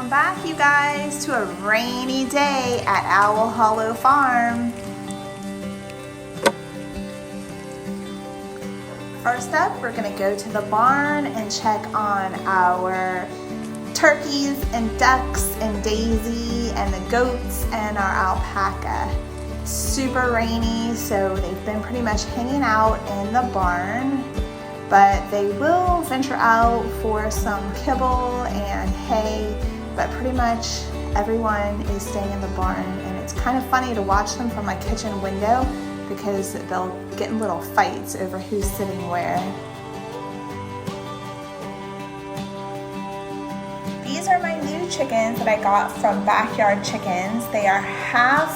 Welcome back, you guys, to a rainy day at Owl Hollow Farm. First up, we're gonna go to the barn and check on our turkeys and ducks and Daisy and the goats and our alpaca. It's super rainy, so they've been pretty much hanging out in the barn, but they will venture out for some kibble and hay, but pretty much everyone is staying in the barn, and it's kind of funny to watch them from my kitchen window because they'll get in little fights over who's sitting where. These are my new chickens that I got from Backyard Chickens. They are half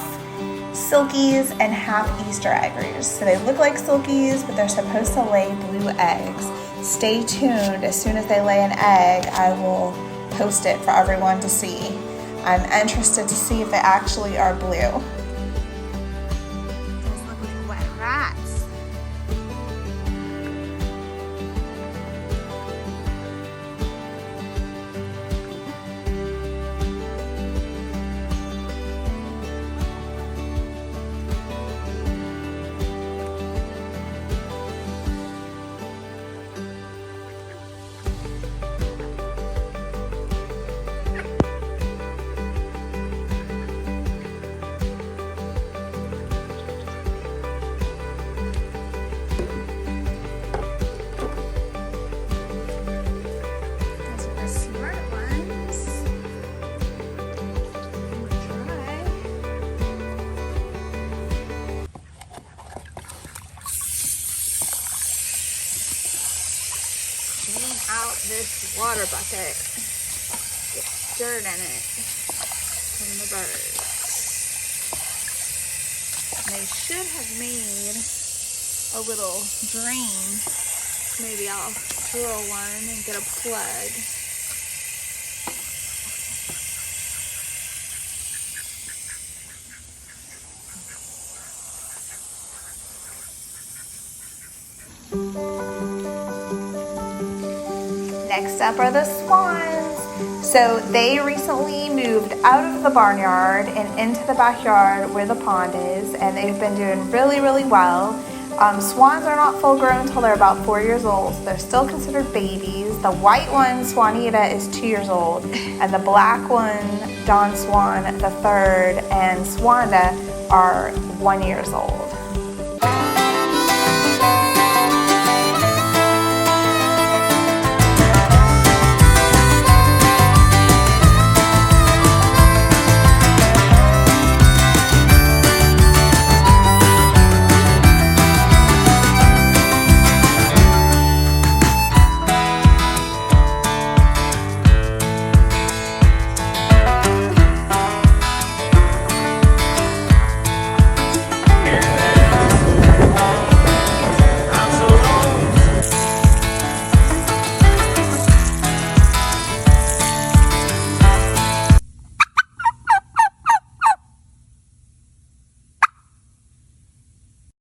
silkies and half Easter eggers. So they look like silkies, but they're supposed to lay blue eggs. Stay tuned. As soon as they lay an egg, I will post it for everyone to see. I'm interested to see if they actually are blue. These look like wet rats. Out this water bucket, get dirt in it from the birds. And they should have made a little drain. Maybe I'll drill one and get a plug. Next up are the swans. So they recently moved out of the barnyard and into the backyard where the pond is, and they've been doing really, really well. Swans are not full grown until they're about 4 years old, so they're still considered babies. The white one, Swanita, is 2 years old, and the black one, Don Swan III, and Swanda are 1 year old.